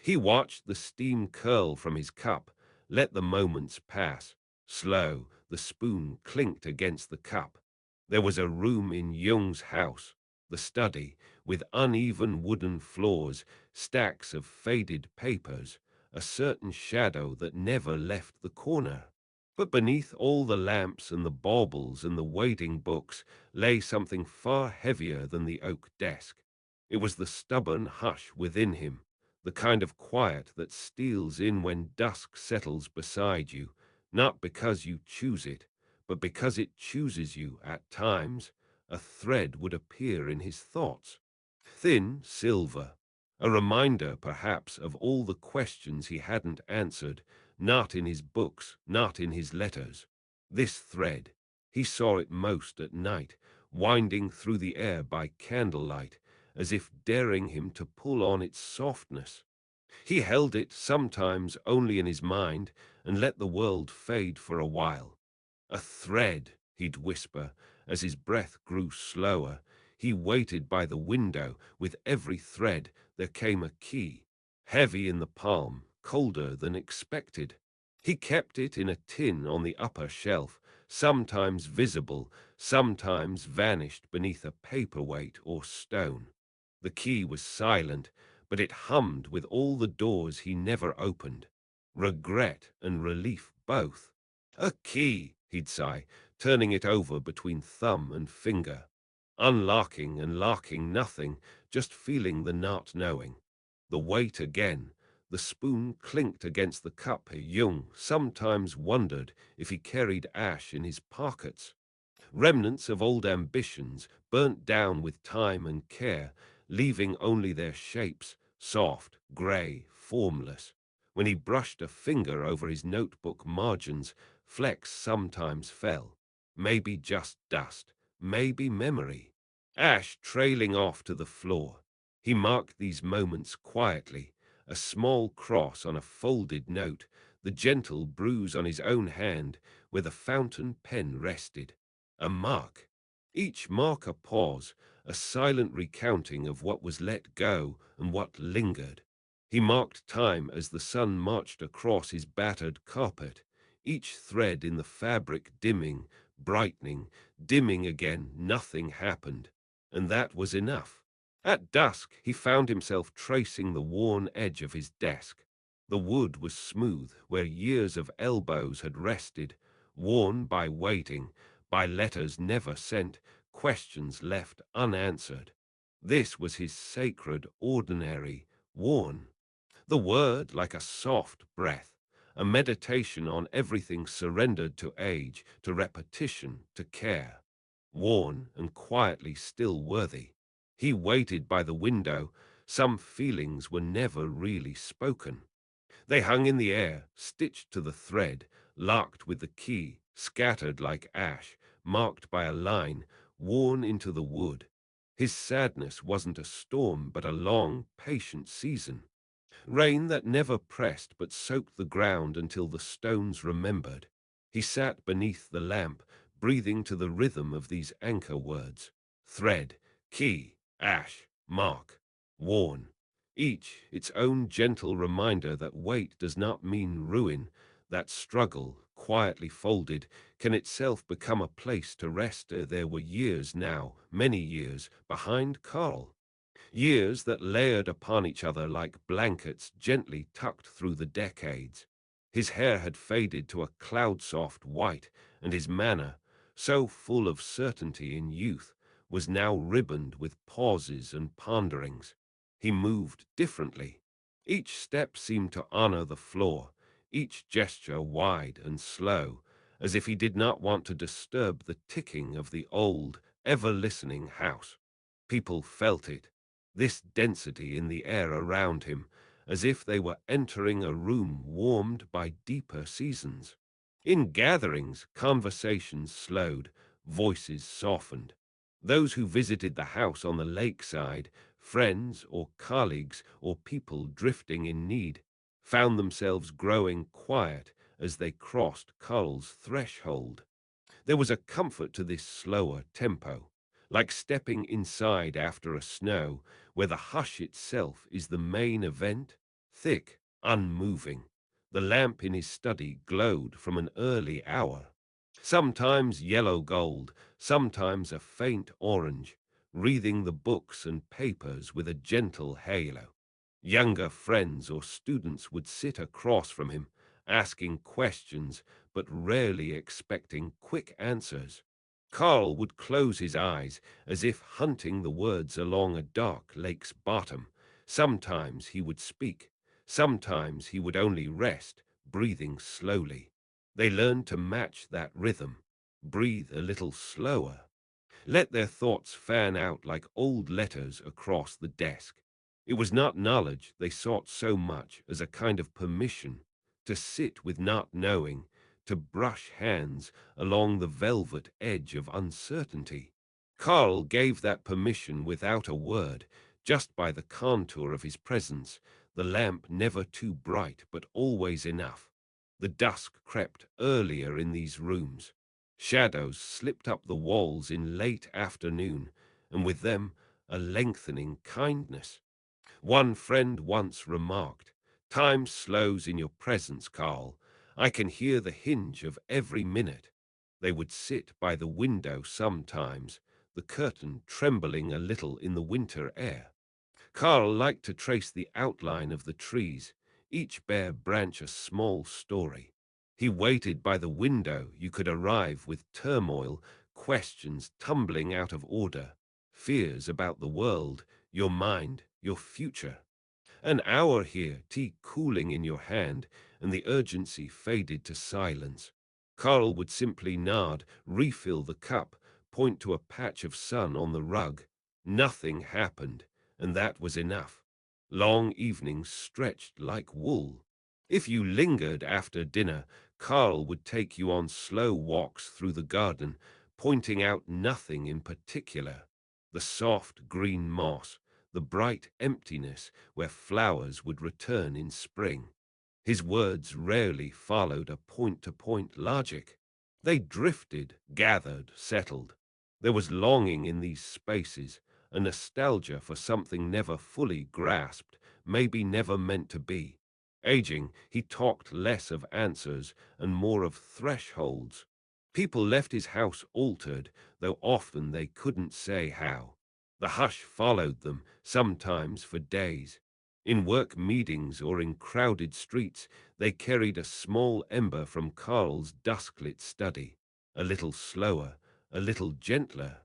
He watched the steam curl from his cup, let the moments pass. Slow, the spoon clinked against the cup. There was a room in Jung's house, the study, with uneven wooden floors, stacks of faded papers, a certain shadow that never left the corner. But beneath all the lamps and the baubles and the waiting books lay something far heavier than the oak desk. It was the stubborn hush within him, the kind of quiet that steals in when dusk settles beside you, not because you choose it, but because it chooses you at times. A thread would appear in his thoughts, thin silver, a reminder perhaps of all the questions he hadn't answered, not in his books, not in his letters. This thread, he saw it most at night, winding through the air by candlelight, as if daring him to pull on its softness. He held it sometimes only in his mind and let the world fade for a while. A thread, he'd whisper, as his breath grew slower. He waited by the window. With every thread there came a key, heavy in the palm, colder than expected. He kept it in a tin on the upper shelf, sometimes visible, sometimes vanished beneath a paperweight or stone. The key was silent, but it hummed with all the doors he never opened. Regret and relief both. A key, he'd sigh, turning it over between thumb and finger. Unlocking and locking nothing, just feeling the not knowing. The weight again. The spoon clinked against the cup. Jung sometimes wondered if he carried ash in his pockets. Remnants of old ambitions burnt down with time and care, leaving only their shapes, soft, grey, formless. When he brushed a finger over his notebook margins, flecks sometimes fell. Maybe just dust, maybe memory. Ash trailing off to the floor. He marked these moments quietly, a small cross on a folded note, the gentle bruise on his own hand where the fountain pen rested. A mark. Each mark a pause, a silent recounting of what was let go and what lingered. He marked time as the sun marched across his battered carpet, each thread in the fabric dimming, brightening, dimming again. Nothing happened, and that was enough. At dusk he found himself tracing the worn edge of his desk. The wood was smooth where years of elbows had rested, worn by waiting, by letters never sent, questions left unanswered. This was his sacred, ordinary, worn. The word like a soft breath, a meditation on everything surrendered to age, to repetition, to care. Worn and quietly still worthy. He waited by the window. Some feelings were never really spoken. They hung in the air, stitched to the thread, locked with the key, scattered like ash, marked by a line, worn into the wood. His sadness wasn't a storm, but a long, patient season. Rain that never pressed but soaked the ground until the stones remembered. He sat beneath the lamp, breathing to the rhythm of these anchor words. Thread, key, ash, mark, worn. Each its own gentle reminder that weight does not mean ruin, that struggle, quietly folded, can itself become a place to rest. There were years now, many years, behind Carl. Years that layered upon each other like blankets gently tucked through the decades. His hair had faded to a cloud-soft white, and his manner, so full of certainty in youth, was now ribboned with pauses and ponderings. He moved differently. Each step seemed to honor the floor, each gesture wide and slow, as if he did not want to disturb the ticking of the old, ever-listening house. People felt it, this density in the air around him, as if they were entering a room warmed by deeper seasons. In gatherings, conversations slowed, voices softened. Those who visited the house on the lakeside, friends or colleagues or people drifting in need, found themselves growing quiet as they crossed Carl's threshold. There was a comfort to this slower tempo, like stepping inside after a snow, where the hush itself is the main event, thick, unmoving. The lamp in his study glowed from an early hour, sometimes yellow gold, sometimes a faint orange, wreathing the books and papers with a gentle halo. Younger friends or students would sit across from him, asking questions but rarely expecting quick answers. Carl would close his eyes as if hunting the words along a dark lake's bottom. Sometimes he would speak, sometimes he would only rest, breathing slowly. They learned to match that rhythm, breathe a little slower, let their thoughts fan out like old letters across the desk. It was not knowledge they sought so much as a kind of permission to sit with not knowing, to brush hands along the velvet edge of uncertainty. Carl gave that permission without a word, just by the contour of his presence, the lamp never too bright but always enough. The dusk crept earlier in these rooms. Shadows slipped up the walls in late afternoon, and with them a lengthening kindness. One friend once remarked, "Time slows in your presence, Carl. I can hear the hinge of every minute." They would sit by the window sometimes, the curtain trembling a little in the winter air. Carl liked to trace the outline of the trees, each bare branch a small story. He waited by the window. You could arrive with turmoil, questions tumbling out of order, fears about the world, your mind, your future. An hour here, tea cooling in your hand, and the urgency faded to silence. Carl would simply nod, refill the cup, point to a patch of sun on the rug. Nothing happened, and that was enough. Long evenings stretched like wool. If you lingered after dinner, Carl would take you on slow walks through the garden, pointing out nothing in particular. The soft green moss, the bright emptiness where flowers would return in spring. His words rarely followed a point-to-point logic. They drifted, gathered, settled. There was longing in these spaces, a nostalgia for something never fully grasped, maybe never meant to be. Aging, he talked less of answers and more of thresholds. People left his house altered, though often they couldn't say how. The hush followed them, sometimes for days. In work meetings or in crowded streets, they carried a small ember from Karl's dusk-lit study, a little slower, a little gentler.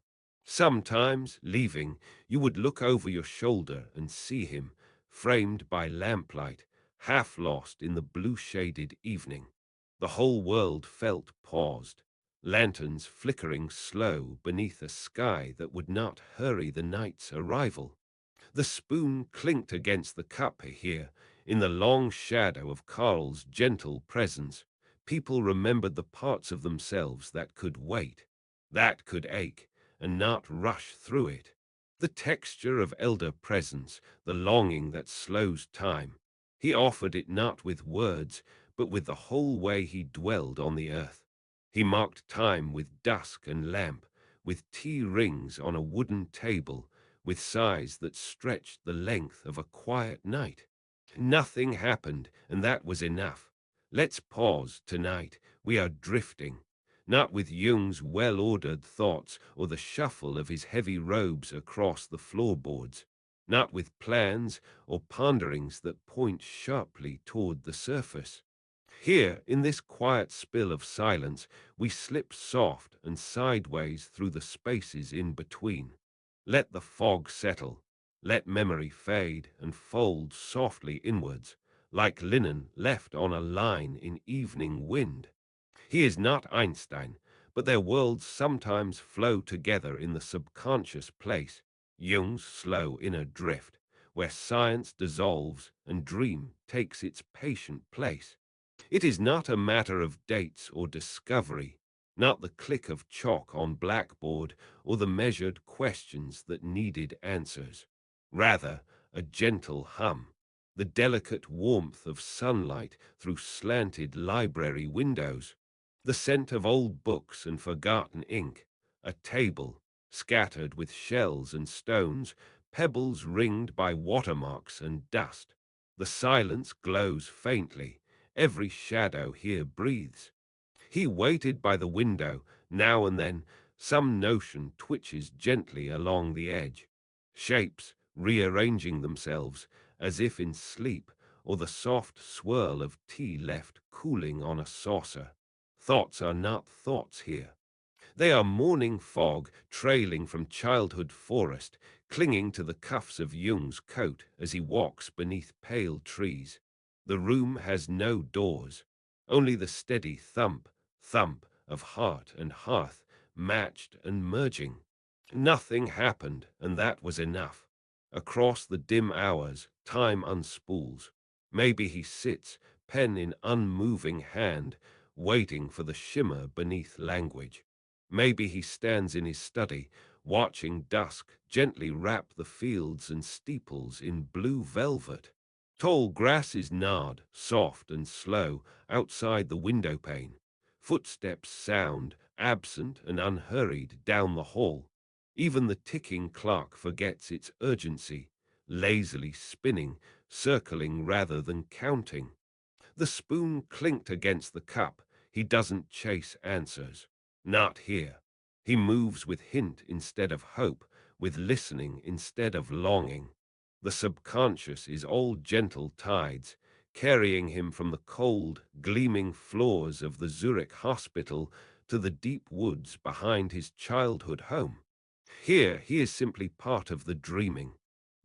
Sometimes, leaving, you would look over your shoulder and see him, framed by lamplight, half lost in the blue-shaded evening. The whole world felt paused, lanterns flickering slow beneath a sky that would not hurry the night's arrival. The spoon clinked against the cup here, in the long shadow of Karl's gentle presence. People remembered the parts of themselves that could wait, that could ache, and not rush through it. The texture of elder presence, the longing that slows time. He offered it not with words, but with the whole way he dwelled on the earth. He marked time with dusk and lamp, with tea rings on a wooden table, with sighs that stretched the length of a quiet night. Nothing happened, and that was enough. Let's pause tonight. We are drifting, not with Jung's well-ordered thoughts or the shuffle of his heavy robes across the floorboards, not with plans or ponderings that point sharply toward the surface. Here, in this quiet spill of silence, we slip soft and sideways through the spaces in between. Let the fog settle. Let memory fade and fold softly inwards, like linen left on a line in evening wind. He is not Einstein, but their worlds sometimes flow together in the subconscious place, Jung's slow inner drift, where science dissolves and dream takes its patient place. It is not a matter of dates or discovery, not the click of chalk on blackboard or the measured questions that needed answers. Rather, a gentle hum, the delicate warmth of sunlight through slanted library windows, the scent of old books and forgotten ink, a table scattered with shells and stones, pebbles ringed by watermarks and dust. The silence glows faintly. Every shadow here breathes. He waited by the window. Now and then, some notion twitches gently along the edge. Shapes rearranging themselves as if in sleep, or the soft swirl of tea left cooling on a saucer. Thoughts are not thoughts here. They are morning fog trailing from childhood forest, clinging to the cuffs of Jung's coat as he walks beneath pale trees. The room has no doors, only the steady thump, thump of heart and hearth, matched and merging. Nothing happened, and that was enough. Across the dim hours, time unspools. Maybe he sits, pen in unmoving hand, waiting for the shimmer beneath language. Maybe he stands in his study, watching dusk gently wrap the fields and steeples in blue velvet. Tall grasses nod, soft and slow, outside the window pane. Footsteps sound, absent and unhurried, down the hall. Even the ticking clock forgets its urgency, lazily spinning, circling rather than counting. The spoon clinked against the cup. He doesn't chase answers. Not here. He moves with hint instead of hope, with listening instead of longing. The subconscious is all gentle tides, carrying him from the cold, gleaming floors of the Zurich hospital to the deep woods behind his childhood home. Here he is simply part of the dreaming.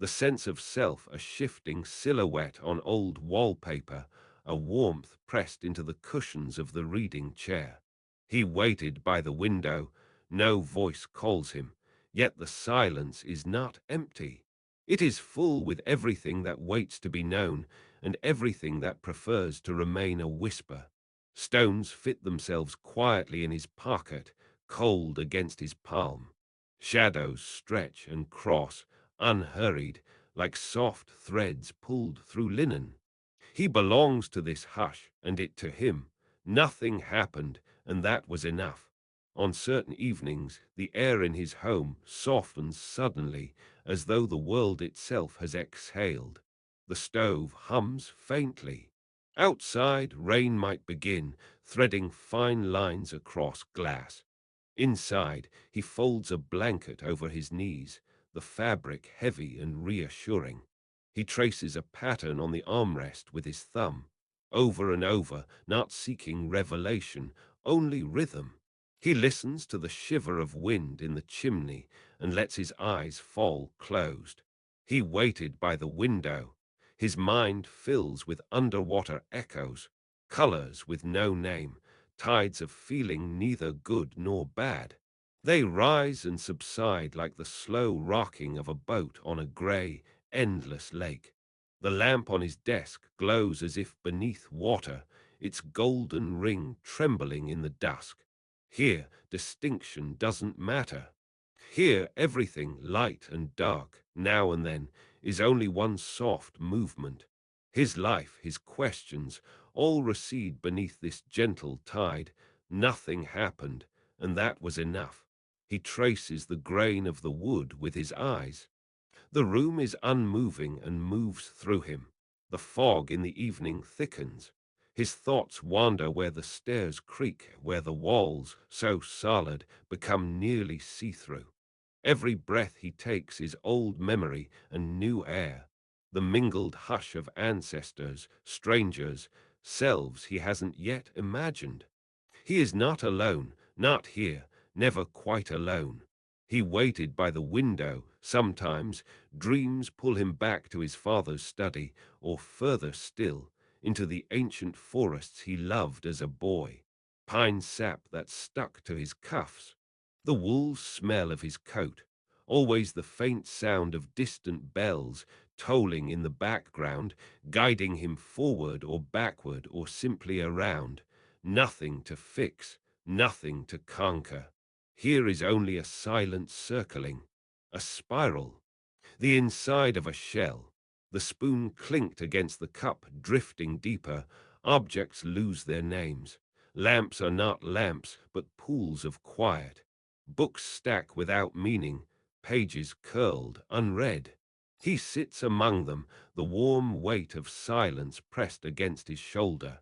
The sense of self a shifting silhouette on old wallpaper, a warmth pressed into the cushions of the reading chair. He waited by the window. No voice calls him, yet the silence is not empty. It is full with everything that waits to be known and everything that prefers to remain a whisper. Stones fit themselves quietly in his pocket, cold against his palm. Shadows stretch and cross, unhurried, like soft threads pulled through linen. He belongs to this hush, and it to him. Nothing happened, and that was enough. On certain evenings, the air in his home softens suddenly, as though the world itself has exhaled. The stove hums faintly. Outside, rain might begin, threading fine lines across glass. Inside, he folds a blanket over his knees, the fabric heavy and reassuring. He traces a pattern on the armrest with his thumb, over and over, not seeking revelation, only rhythm. He listens to the shiver of wind in the chimney and lets his eyes fall closed. He waited by the window. His mind fills with underwater echoes, colors with no name, tides of feeling neither good nor bad. They rise and subside like the slow rocking of a boat on a gray, endless lake. The lamp on his desk glows as if beneath water, its golden ring trembling in the dusk. Here, distinction doesn't matter. Here, everything, light and dark, now and then, is only one soft movement. His life, his questions, all recede beneath this gentle tide. Nothing happened, and that was enough. He traces the grain of the wood with his eyes. The room is unmoving and moves through him. The fog in the evening thickens. His thoughts wander where the stairs creak, where the walls, so solid, become nearly see-through. Every breath he takes is old memory and new air, the mingled hush of ancestors, strangers, selves he hasn't yet imagined. He is not alone, not here, never quite alone. He waited by the window. Sometimes dreams pull him back to his father's study, or further still, into the ancient forests he loved as a boy. Pine sap that stuck to his cuffs, the wool smell of his coat, always the faint sound of distant bells tolling in the background, guiding him forward or backward or simply around. Nothing to fix, nothing to conquer. Here is only a silent circling, a spiral, the inside of a shell. The spoon clinked against the cup, drifting deeper. Objects lose their names. Lamps are not lamps, but pools of quiet. Books stack without meaning, pages curled, unread. He sits among them, the warm weight of silence pressed against his shoulder.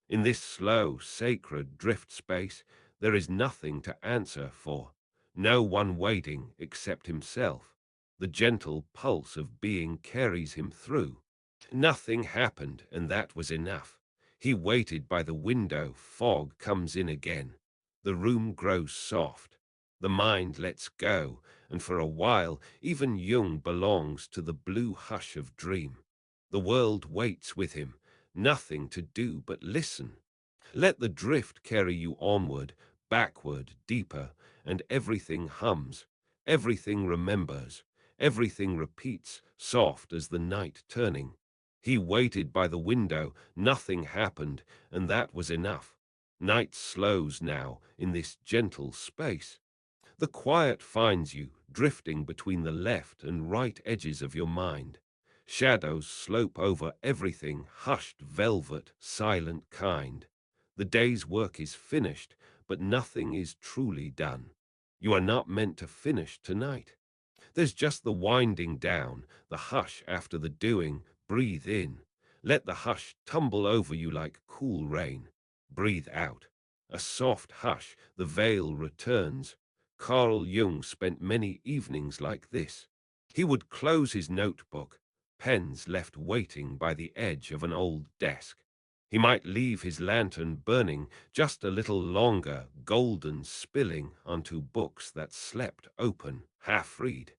In this slow, sacred drift space, there is nothing to answer for, no one waiting except himself. The gentle pulse of being carries him through. Nothing happened, and that was enough. He waited by the window. Fog comes in again. The room grows soft. The mind lets go, and for a while even Jung belongs to the blue hush of dream. The world waits with him, nothing to do but listen. Let the drift carry you onward, backward, deeper, and everything hums, everything remembers, everything repeats, soft as the night turning. He waited by the window, nothing happened, and that was enough. Night slows now in this gentle space. The quiet finds you, drifting between the left and right edges of your mind. Shadows slope over everything, hushed velvet, silent kind. The day's work is finished, but nothing is truly done. You are not meant to finish tonight. There's just the winding down, the hush after the doing. Breathe in. Let the hush tumble over you like cool rain. Breathe out. A soft hush, the veil returns. Carl Jung spent many evenings like this. He would close his notebook, pens left waiting by the edge of an old desk. He might leave his lantern burning just a little longer, golden spilling onto books that slept open, half-read.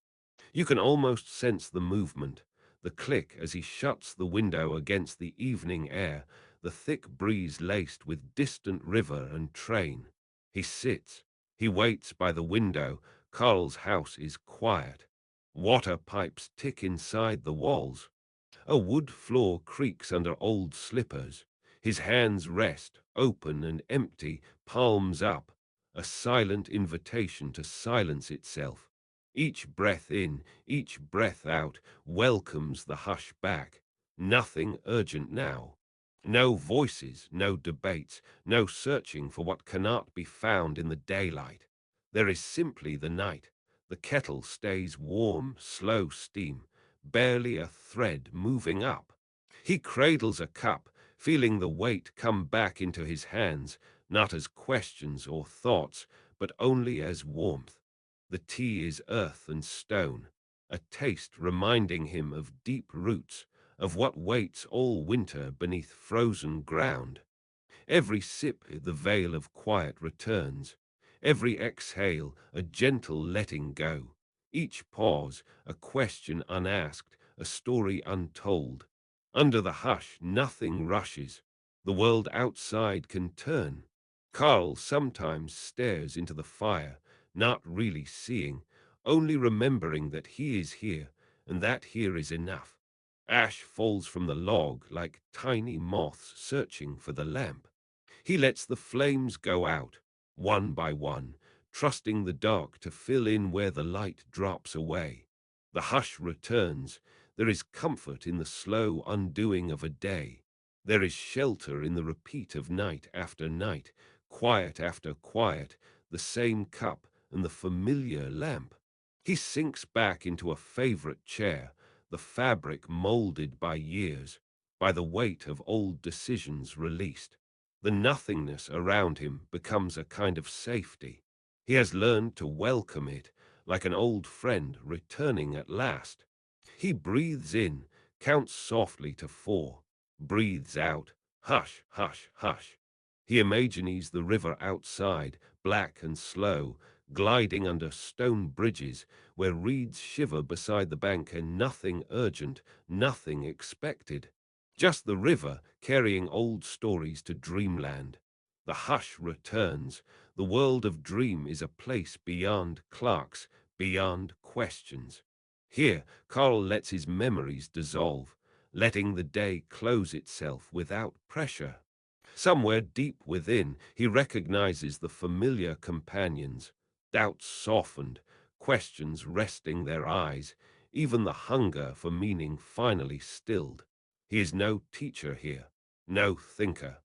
You can almost sense the movement, the click as he shuts the window against the evening air, the thick breeze laced with distant river and train. He sits, he waits by the window. Carl's house is quiet. Water pipes tick inside the walls. A wood floor creaks under old slippers. His hands rest, open and empty, palms up, a silent invitation to silence itself. Each breath in, each breath out, welcomes the hush back. Nothing urgent now. No voices, no debates, no searching for what cannot be found in the daylight. There is simply the night. The kettle stays warm, slow steam, barely a thread moving up. He cradles a cup, feeling the weight come back into his hands, not as questions or thoughts, but only as warmth. The tea is earth and stone, a taste reminding him of deep roots, of what waits all winter beneath frozen ground. Every sip the veil of quiet returns, every exhale a gentle letting go, each pause a question unasked, a story untold. Under the hush nothing rushes. The world outside can turn. Carl sometimes stares into the fire, not really seeing, only remembering that he is here, and that here is enough. Ash falls from the log like tiny moths searching for the lamp. He lets the flames go out, one by one, trusting the dark to fill in where the light drops away. The hush returns. There is comfort in the slow undoing of a day. There is shelter in the repeat of night after night, quiet after quiet, the same cup and the familiar lamp. He sinks back into a favorite chair, the fabric molded by years, by the weight of old decisions released. The nothingness around him becomes a kind of safety. He has learned to welcome it, like an old friend returning at last. He breathes in, counts softly to 4, breathes out, hush, hush, hush. He imagines the river outside, black and slow, gliding under stone bridges where reeds shiver beside the bank, and nothing urgent, nothing expected. Just the river carrying old stories to dreamland. The hush returns. The world of dream is a place beyond clocks, beyond questions. Here, Carl lets his memories dissolve, letting the day close itself without pressure. Somewhere deep within, he recognizes the familiar companions, doubts softened, questions resting their eyes, even the hunger for meaning finally stilled. He is no teacher here, no thinker,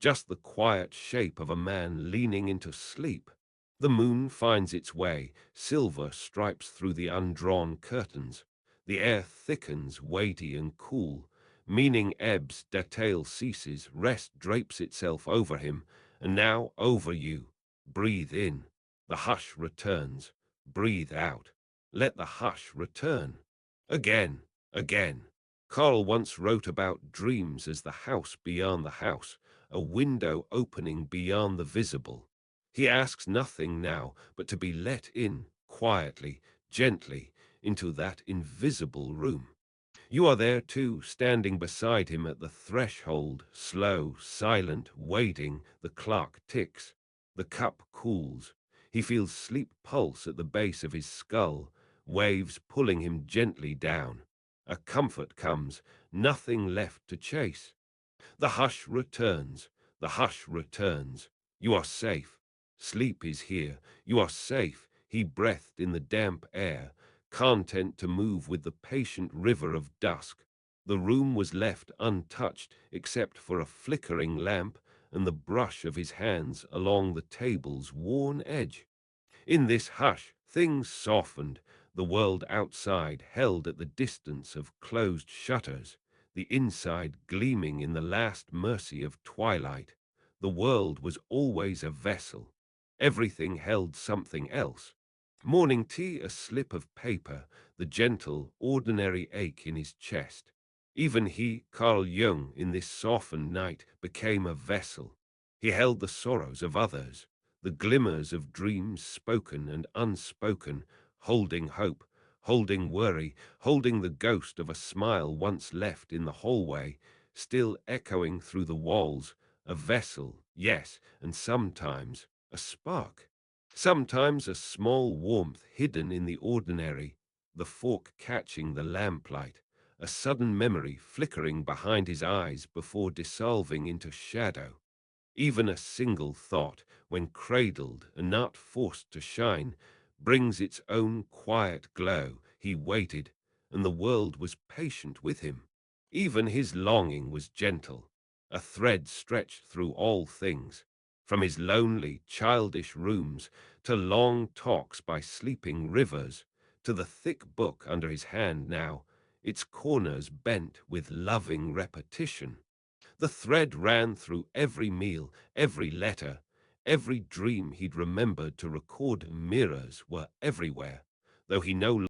just the quiet shape of a man leaning into sleep. The moon finds its way, silver stripes through the undrawn curtains. The air thickens, weighty and cool. Meaning ebbs, detail ceases, rest drapes itself over him, and now over you. Breathe in. The hush returns. Breathe out. Let the hush return. Again, again. Carl once wrote about dreams as the house beyond the house, a window opening beyond the visible. He asks nothing now but to be let in, quietly, gently, into that invisible room. You are there too, standing beside him at the threshold, slow, silent, waiting. The clock ticks. The cup cools. He feels sleep pulse at the base of his skull, waves pulling him gently down. A comfort comes, nothing left to chase. The hush returns. The hush returns. You are safe. Sleep is here. You are safe. He breathed in the damp air, content to move with the patient river of dusk. The room was left untouched except for a flickering lamp and the brush of his hands along the table's worn edge. In this hush, things softened, the world outside held at the distance of closed shutters, the inside gleaming in the last mercy of twilight. The world was always a vessel. Everything held something else. Morning tea, a slip of paper, the gentle, ordinary ache in his chest. Even he, Carl Jung, in this softened night, became a vessel. He held the sorrows of others, the glimmers of dreams spoken and unspoken, holding hope, holding worry, holding the ghost of a smile once left in the hallway, still echoing through the walls, a vessel, yes, and sometimes a spark. Sometimes a small warmth hidden in the ordinary, the fork catching the lamplight, a sudden memory flickering behind his eyes before dissolving into shadow. Even a single thought, when cradled and not forced to shine, brings its own quiet glow. He waited, and the world was patient with him. Even his longing was gentle, a thread stretched through all things, from his lonely, childish rooms to long talks by sleeping rivers, to the thick book under his hand now, its corners bent with loving repetition. The thread ran through every meal, every letter, every dream he'd remembered to record. Mirrors were everywhere, though he no